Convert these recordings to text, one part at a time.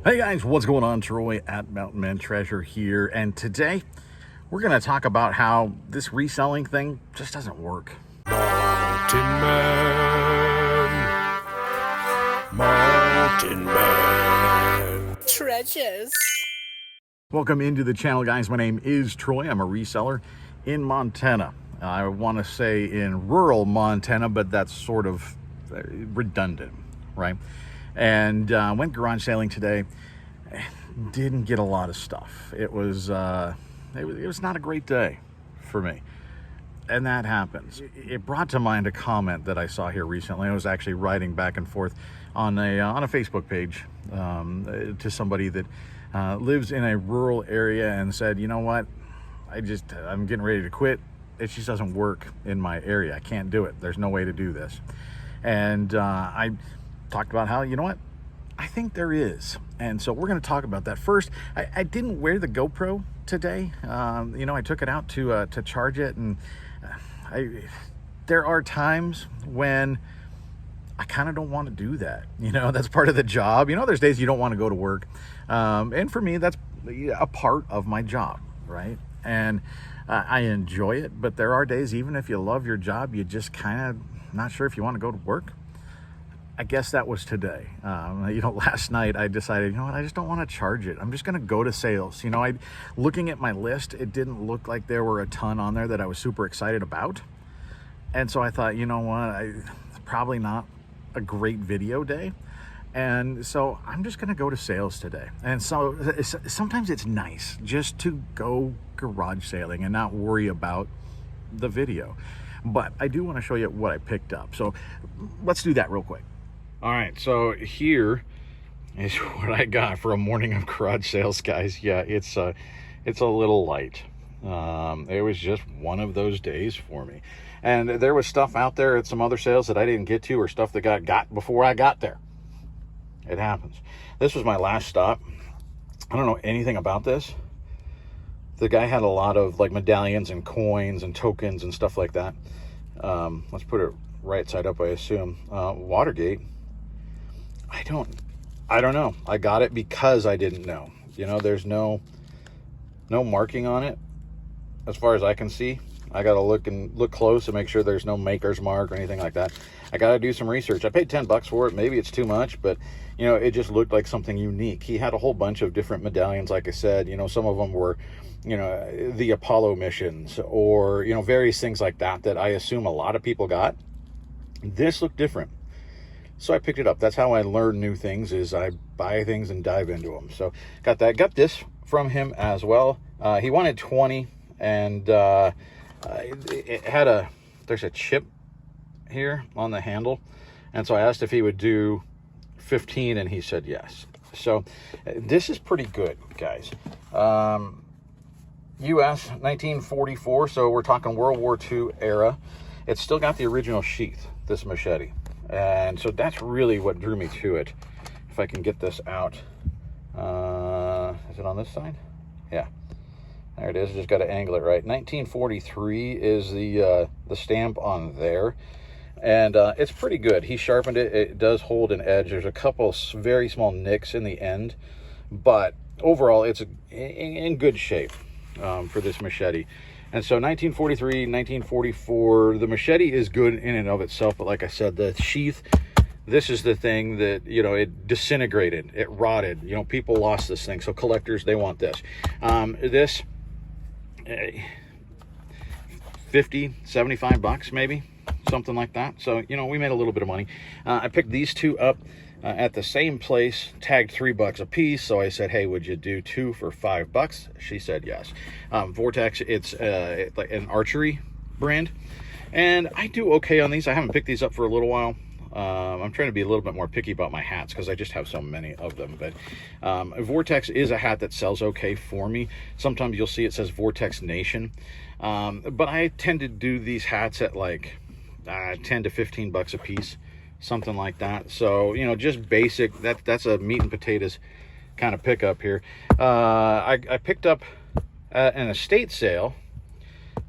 Hey guys, what's going on? Troy at Mountain Man Treasure here, and today we're going to talk about how this reselling thing just doesn't work. Mountain Man Treasures. Welcome into the channel, guys. My name is Troy. I'm a reseller in Montana. I want to say in rural Montana, but that's sort of redundant, right? And went garage sailing today. Didn't get a lot of stuff. It was not a great day for me, and that happens. It brought to mind a comment that I saw here recently. I was actually writing back and forth on a Facebook page to somebody that lives in a rural area and said, you know what, I'm getting ready to quit. It just doesn't work in my area. I can't do it. There's no way to do this. And I talked about how, you know what, I think there is. And so we're going to talk about that. First, I didn't wear the GoPro today. I took it out to charge it, and there are times when I kind of don't want to do that. That's part of the job. There's days you don't want to go to work. And for me, that's a part of my job, right? And I enjoy it, but there are days, even if you love your job, you just kind of not sure if you want to go to work. I guess that was today. Last night I decided, I just don't want to charge it. I'm just going to go to sales. Looking at my list, it didn't look like there were a ton on there that I was super excited about. And so I thought, it's probably not a great video day. And so I'm just going to go to sales today. And so sometimes it's nice just to go garage sailing and not worry about the video. But I do want to show you what I picked up. So let's do that real quick. All right, so here is what I got for a morning of garage sales, guys. Yeah, it's a little light. It was just one of those days for me. And there was stuff out there at some other sales that I didn't get to, or stuff that got before I got there. It happens. This was my last stop. I don't know anything about this. The guy had a lot of like medallions and coins and tokens and stuff like that. Let's put it right side up, I assume. Watergate. I don't know. I got it because I didn't know. There's no marking on it as far as I can see. I got to look close and make sure there's no maker's mark or anything like that. I got to do some research. I paid $10 for it. Maybe it's too much, but it just looked like something unique. He had a whole bunch of different medallions, like I said. Some of them were, the Apollo missions, or various things like that I assume a lot of people got. This looked different. So I picked it up. That's how I learn new things, is I buy things and dive into them. So got that. Got this from him as well. He wanted 20, and it had there's a chip here on the handle. And so I asked if he would do 15, and he said yes. So this is pretty good, guys. U.S. 1944, so we're talking World War II era. It's still got the original sheath, this machete. And so that's really what drew me to it. If I can get this out. Is it on this side? Yeah. There it is. Just got to angle it right. 1943 is the stamp on there. And it's pretty good. He sharpened it. It does hold an edge. There's a couple very small nicks in the end. But overall, it's in good shape for this machete. And so 1943, 1944, the machete is good in and of itself. But like I said, the sheath, this is the thing that, it disintegrated. It rotted. People lost this thing. So collectors, they want this. This, 50, 75 bucks maybe, something like that. So, we made a little bit of money. I picked these two up at the same place, tagged $3 a piece. So I said, hey, would you do 2 for $5? She said yes. Vortex, it's like an archery brand, and I do okay on these. I haven't picked these up for a little while. I'm trying to be a little bit more picky about my hats because I just have so many of them. But Vortex is a hat that sells okay for me. Sometimes you'll see it says Vortex Nation, but I tend to do these hats at like 10 to 15 bucks a piece, something like that. So just basic. That's a meat and potatoes kind of pickup here. I picked up at an estate sale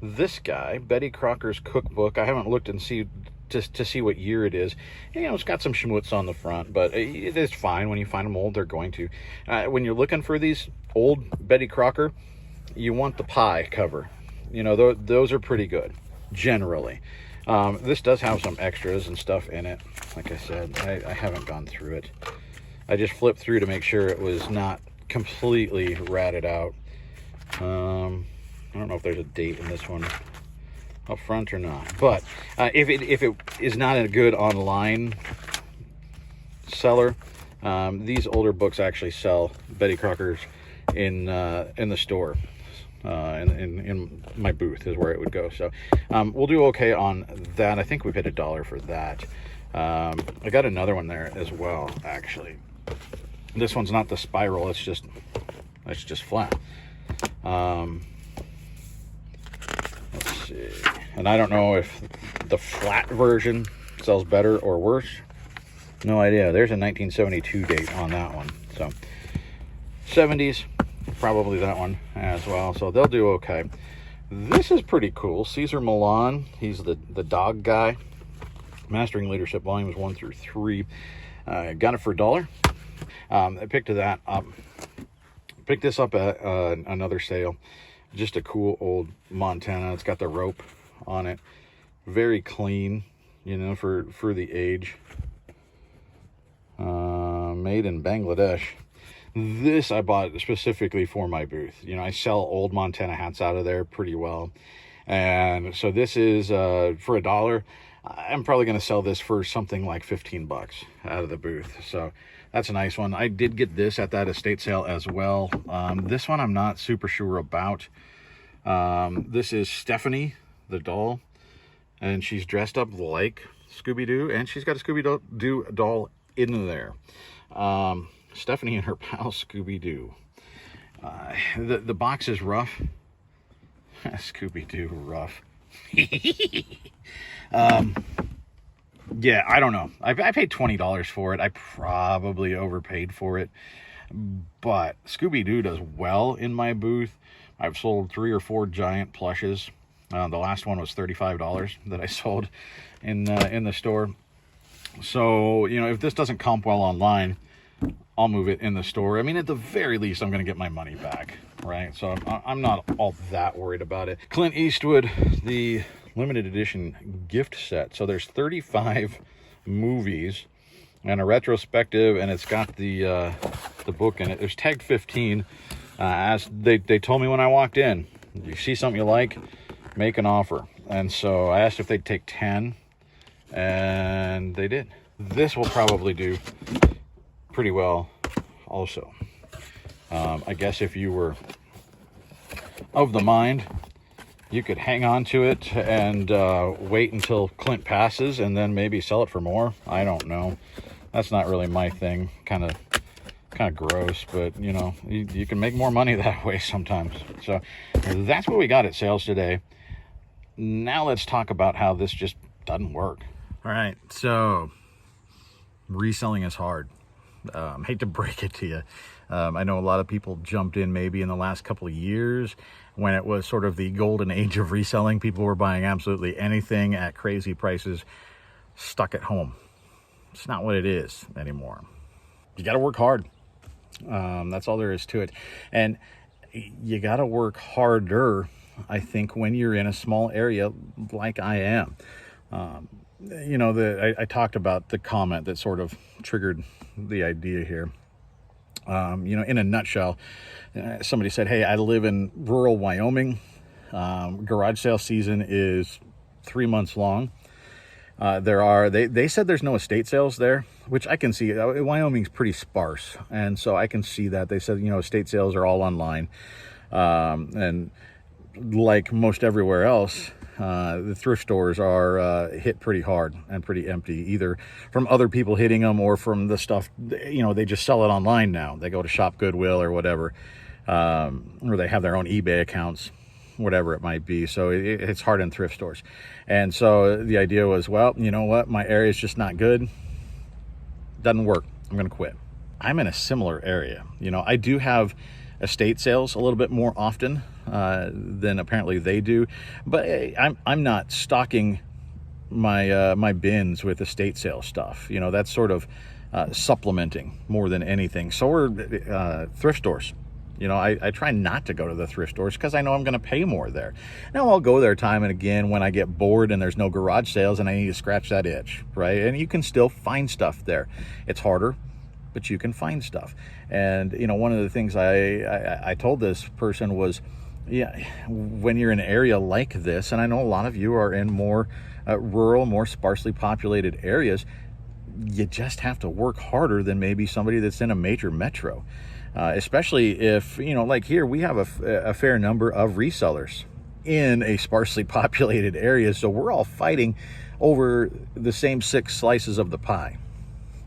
this guy, Betty Crocker's cookbook. I haven't looked and see to see what year it is. You know, it's got some schmutz on the front, but it is fine. When you find them old, they're going to. When you're looking for these old Betty Crocker, you want the pie cover. You know, those are pretty good, generally. This does have some extras and stuff in it. Like I said, I haven't gone through it. I just flipped through to make sure it was not completely ratted out. I don't know if there's a date in this one up front or not, but if it is not a good online seller, these older books actually sell Betty Crockers in the store. In my booth is where it would go. So we'll do okay on that. I think we paid $1 for that. I got another one there as well, actually. This one's not the spiral, it's just flat. Let's see. And I don't know if the flat version sells better or worse. No idea. There's a 1972 date on that one. So 70s, probably that one as well. So they'll do okay. This is pretty cool. Caesar Milan, he's the dog guy. Mastering Leadership Volumes 1 through 3. Got it for $1. I picked that up. Picked this up at another sale. Just a cool old Montana. It's got the rope on it. Very clean, you know, for the age. Made in Bangladesh. This I bought specifically for my booth. You know, I sell old Montana hats out of there pretty well. And so this is for $1. I'm probably going to sell this for something like 15 bucks out of the booth. So that's a nice one. I did get this at that estate sale as well. This one I'm not super sure about. This is Stephanie, the doll, and she's dressed up like Scooby-Doo, and she's got a Scooby-Doo doll in there. Stephanie and her pal Scooby-Doo. The box is rough. Scooby-Doo rough. Yeah, I don't know. I paid $20 for it. I probably overpaid for it, but Scooby-Doo does well in my booth. I've sold 3 or 4 giant plushes. The last one was $35 that I sold in the store. So, you know, if this doesn't comp well online, I'll move it in the store. I mean, at the very least, I'm going to get my money back, right? So I'm not all that worried about it. Clint Eastwood, the limited edition gift set. So there's 35 movies and a retrospective, and it's got the book in it. There's tagged 15. As they told me when I walked in, you see something you like, make an offer. And so I asked if they'd take 10, and they did. This will probably do pretty well also. I guess if you were of the mind, you could hang on to it and wait until Clint passes and then maybe sell it for more. I don't know. That's not really my thing. Kind of gross, but you know, you can make more money that way sometimes. So that's what we got at sales today. Now let's talk about how this just doesn't work. All right, so reselling is hard. Hate to break it to you. I know a lot of people jumped in maybe in the last couple of years when it was sort of the golden age of reselling. People were buying absolutely anything at crazy prices, stuck at home. It's not what it is anymore. You got to work hard. That's all there is to it. And you got to work harder, I think, when you're in a small area like I am. You know, I talked about the comment that sort of triggered the idea here. You know, in a nutshell, somebody said, hey, I live in rural Wyoming. Garage sale season is 3 months long. They said there's no estate sales there, which I can see. Wyoming's pretty sparse, and so I can see that. They said, you know, estate sales are all online. And like most everywhere else, the thrift stores are hit pretty hard and pretty empty, either from other people hitting them or from the stuff, you know, they just sell it online now. They go to Shop Goodwill or whatever, or they have their own eBay accounts, whatever it might be. So it's hard in thrift stores. And so the idea was, well, you know what? My area is just not good. Doesn't work. I'm going to quit. I'm in a similar area. You know, I do have estate sales a little bit more often than apparently they do, but I'm not stocking my bins with estate sale stuff. That's sort of supplementing more than anything. So are thrift stores. I try not to go to the thrift stores because I know I'm going to pay more there. Now, I'll go there time and again when I get bored and there's no garage sales and I need to scratch that itch, right? And you can still find stuff there. It's harder, but you can find stuff. And, one of the things I told this person was, yeah, when you're in an area like this, and I know a lot of you are in more rural, more sparsely populated areas, you just have to work harder than maybe somebody that's in a major metro. Especially if, like here, we have a fair number of resellers in a sparsely populated area. So we're all fighting over the same 6 slices of the pie.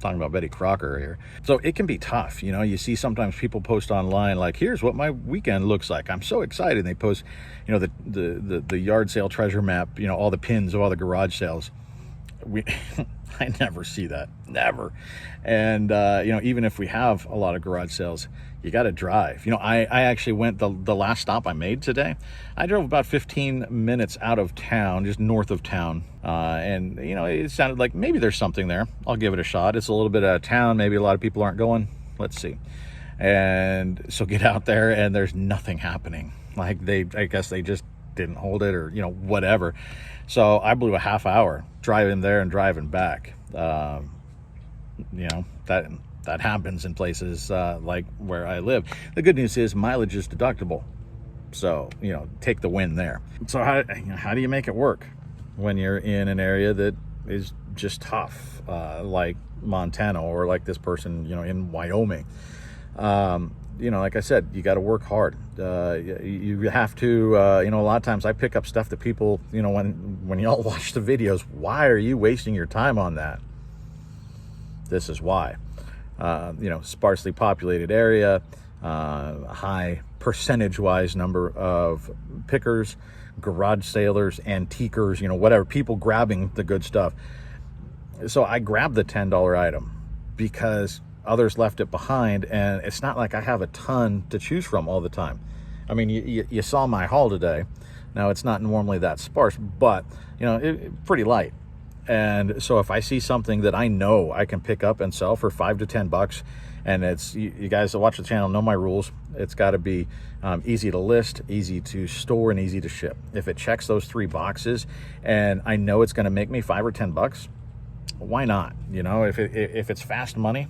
Talking about Betty Crocker here. So it can be tough. You see sometimes people post online like, here's what my weekend looks like. I'm so excited. And they post, the yard sale treasure map, all the pins of all the garage sales. I never see that, never. And even if we have a lot of garage sales, you got to drive. I actually went the last stop I made today. I drove about 15 minutes out of town, just north of town, and it sounded like maybe there's something there. I'll give it a shot. It's a little bit out of town. Maybe a lot of people aren't going. Let's see. And so get out there, and there's nothing happening. Like I guess they just didn't hold it, or whatever. So I blew a half hour driving there and driving back. That happens in places like where I live. The good news is mileage is deductible, so take the win there. So how do you make it work when you're in an area that is just tough, like Montana, or like this person in Wyoming? Like I said, you got to work hard. You have to, a lot of times I pick up stuff that people, when y'all watch the videos, why are you wasting your time on that? This is why. Sparsely populated area, high percentage-wise number of pickers, garage sailors, antiquers, whatever, people grabbing the good stuff. So I grabbed the $10 item because others left it behind, and it's not like I have a ton to choose from all the time. I mean, you saw my haul today. Now, it's not normally that sparse, but pretty light. And so if I see something that I know I can pick up and sell for $5 to $10, and it's, you guys that watch the channel know my rules, it's got to be easy to list, easy to store, and easy to ship. If it checks those 3 boxes and I know it's going to make me $5 or $10, why not? If it's fast money,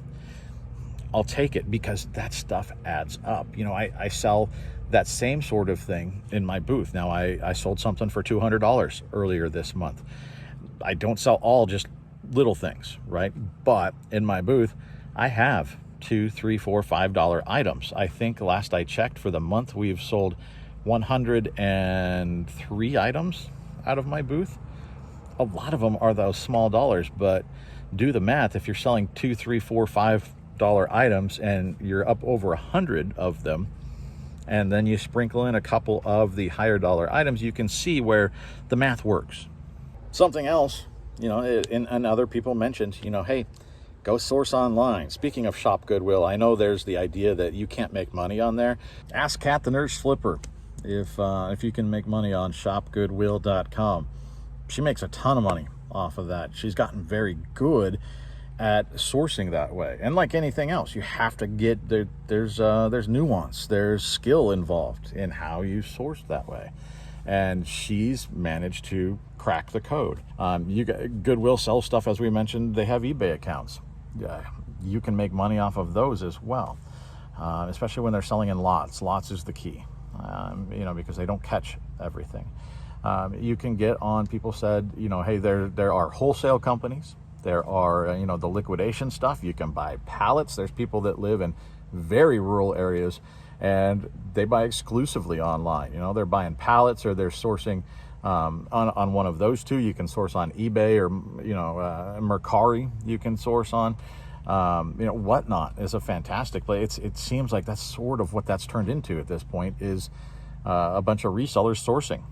I'll take it, because that stuff adds up. I sell that same sort of thing in my booth. Now, I sold something for $200 earlier this month. I don't sell all just little things, right? But in my booth, I have $2, $3, $4, $5 items. I think last I checked for the month, we've sold 103 items out of my booth. A lot of them are those small dollars, but do the math. If you're selling $2, $3, $4, $5 items and you're up over 100 of them, and then you sprinkle in a couple of the higher dollar items, you can see where the math works. Something else, and other people mentioned, hey, go source online. Speaking of Shop Goodwill, I know there's the idea that you can't make money on there. Ask Kat the Nurse Flipper if you can make money on shopgoodwill.com. She makes a ton of money off of that. She's gotten very good at sourcing that way. And like anything else, you have to get there. There's nuance, there's skill involved in how you source that way. And she's managed to crack the code. Goodwill sells stuff, as we mentioned. They have eBay accounts. You can make money off of those as well, especially when they're selling in lots. Lots is the key, because they don't catch everything. You can get on, people said, hey, there are wholesale companies. There are, the liquidation stuff. You can buy pallets. There's people that live in very rural areas and they buy exclusively online. They're buying pallets, or they're sourcing on one of those two. You can source on eBay, or, Mercari you can source on. Whatnot is a fantastic place. It seems like that's sort of what that's turned into at this point, is a bunch of resellers sourcing.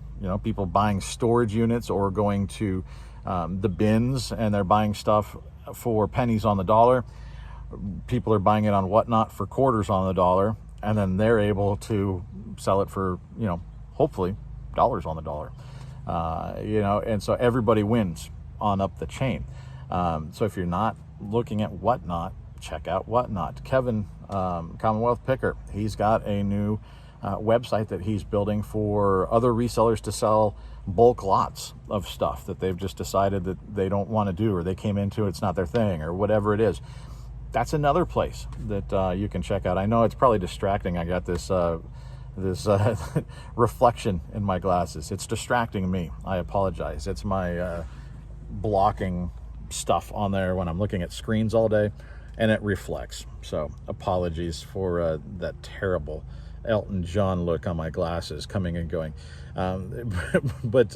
People buying storage units or going to the bins, and they're buying stuff for pennies on the dollar. People are buying it on Whatnot for quarters on the dollar, and then they're able to sell it for, hopefully dollars on the dollar. And so everybody wins on up the chain. So if you're not looking at Whatnot, check out Whatnot. Kevin, Commonwealth Picker, he's got a new website that he's building for other resellers to sell bulk lots of stuff that they've just decided that they don't want to do, or they came into it's not their thing, or whatever it is. That's another place that you can check out. I know it's probably distracting. I got this reflection in my glasses. It's distracting me. I apologize. It's my blocking stuff on there when I'm looking at screens all day, and it reflects. So apologies for that terrible Elton John look on my glasses coming and going. But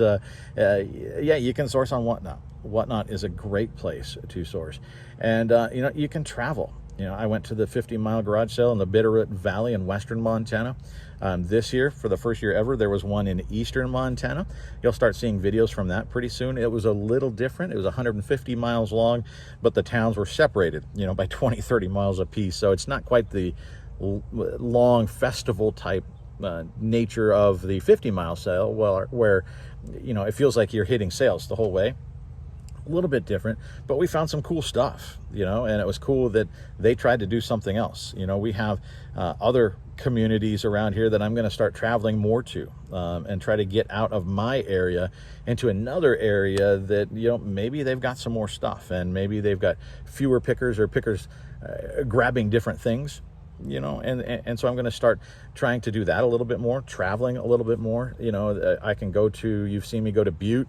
yeah, you can source on Whatnot. Whatnot is a great place to source. And, you can travel. I went to the 50-mile garage sale in the Bitterroot Valley in western Montana. This year, for the first year ever, there was one in eastern Montana. You'll start seeing videos from that pretty soon. It was a little different. It was 150 miles long, but the towns were separated, by 20, 30 miles apiece. So it's not quite the long festival type nature of the 50-mile sale, where it feels like you're hitting sales the whole way. A little bit different, but we found some cool stuff, and it was cool that they tried to do something else. We have other communities around here that I'm going to start traveling more to, and try to get out of my area into another area that, maybe they've got some more stuff, and maybe they've got fewer pickers, or pickers grabbing different things. And so I'm going to start trying to do that a little bit more, traveling a little bit more. I can go to, you've seen me go to Butte.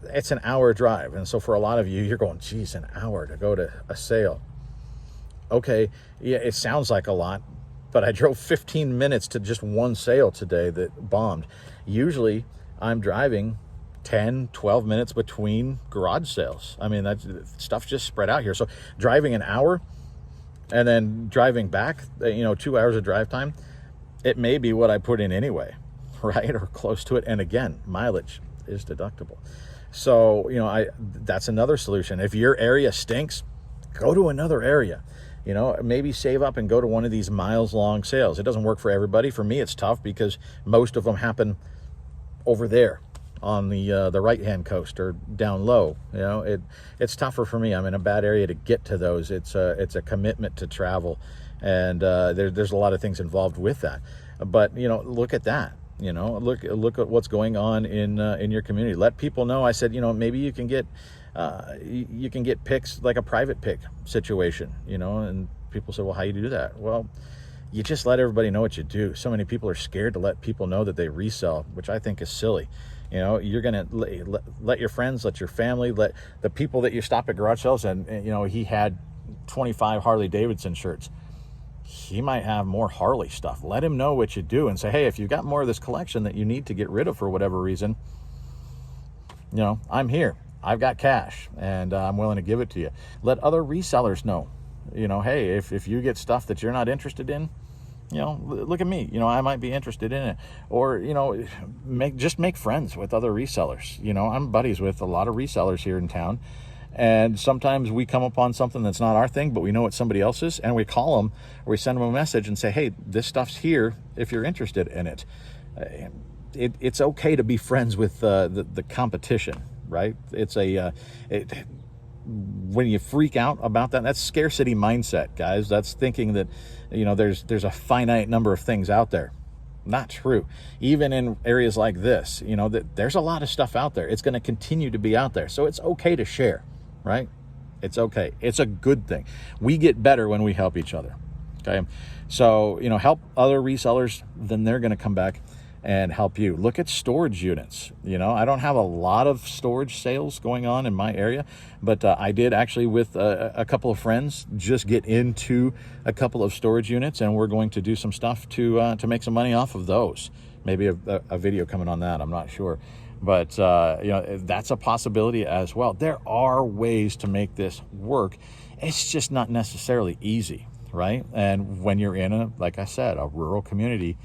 It's an hour drive. And so for a lot of you, you're going, geez, an hour to go to a sale. Okay. Yeah, it sounds like a lot, but I drove 15 minutes to just one sale today that bombed. Usually I'm driving 10, 12 minutes between garage sales. I mean, that stuff's just spread out here. So driving an hour, and then driving back, 2 hours of drive time, it may be what I put in anyway, right? Or close to it. And again, mileage is deductible. So, that's another solution. If your area stinks, go to another area. Maybe save up and go to one of these miles long sales. It doesn't work for everybody. For me, it's tough because most of them happen over there on the right-hand coast or down low. It's tougher for me. I'm in a bad area to get to those. It's a commitment to travel, and there's a lot of things involved with that. But look at that. Look at what's going on in your community. Let people know. I said, maybe you can get picks, like a private pick situation. And people say, well, how do you do that? Well, you just let everybody know what you do. So many people are scared to let people know that they resell, which I think is silly. You're going to let your friends, let your family, let the people that you stop at garage sales, and he had 25 Harley Davidson shirts. He might have more Harley stuff. Let him know what you do and say, hey, if you've got more of this collection that you need to get rid of for whatever reason, I'm here. I've got cash, and I'm willing to give it to you. Let other resellers know, hey, if you get stuff that you're not interested in, look at me, I might be interested in it. Or, make friends with other resellers. I'm buddies with a lot of resellers here in town. And sometimes we come upon something that's not our thing, but we know it's somebody else's, and we call them, or we send them a message and say, hey, this stuff's here if you're interested in it. It's okay to be friends with the competition, right? When you freak out about that, that's scarcity mindset, guys. That's thinking that, there's a finite number of things out there. Not true. Even in areas like this, that there's a lot of stuff out there. It's going to continue to be out there. So it's okay to share, right? It's okay. It's a good thing. We get better when we help each other. Okay. So, help other resellers, then they're going to come back and help you. Look at storage units. I don't have a lot of storage sales going on in my area, but I did actually, with a couple of friends, just get into a couple of storage units, and we're going to do some stuff to make some money off of those. Maybe a video coming on that. I'm not sure. But, that's a possibility as well. There are ways to make this work. It's just not necessarily easy, right? And when you're in like I said, a rural community,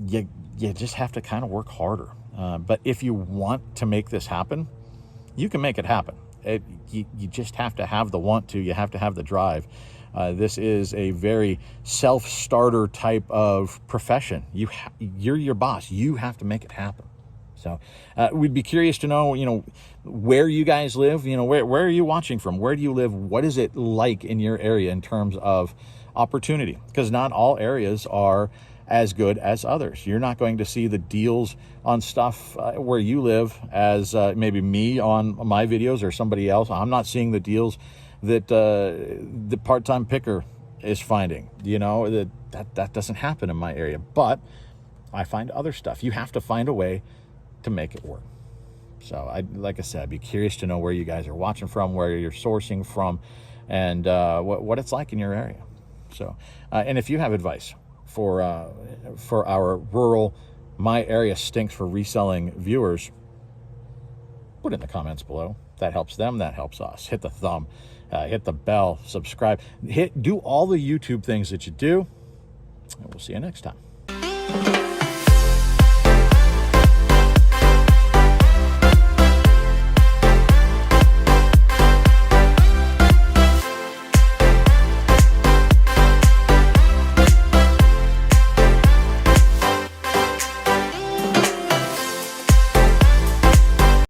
you just have to kind of work harder. But if you want to make this happen, you can make it happen. You just have to have the want to. You have to have the drive. This is a very self-starter type of profession. You're your boss. You have to make it happen. So we'd be curious to know, where you guys live. Where are you watching from? Where do you live? What is it like in your area in terms of opportunity? Because not all areas are as good as others. You're not going to see the deals on stuff where you live as maybe me on my videos or somebody else. I'm not seeing the deals that the part-time picker is finding. That doesn't happen in my area, but I find other stuff. You have to find a way to make it work. So like I said, I'd be curious to know where you guys are watching from, where you're sourcing from, and what it's like in your area. So, and if you have advice for our rural, my area stinks for reselling viewers, put it in the comments below. That helps them, that helps us. Hit the thumb, hit the bell, subscribe, do all the YouTube things that you do, and we'll see you next time.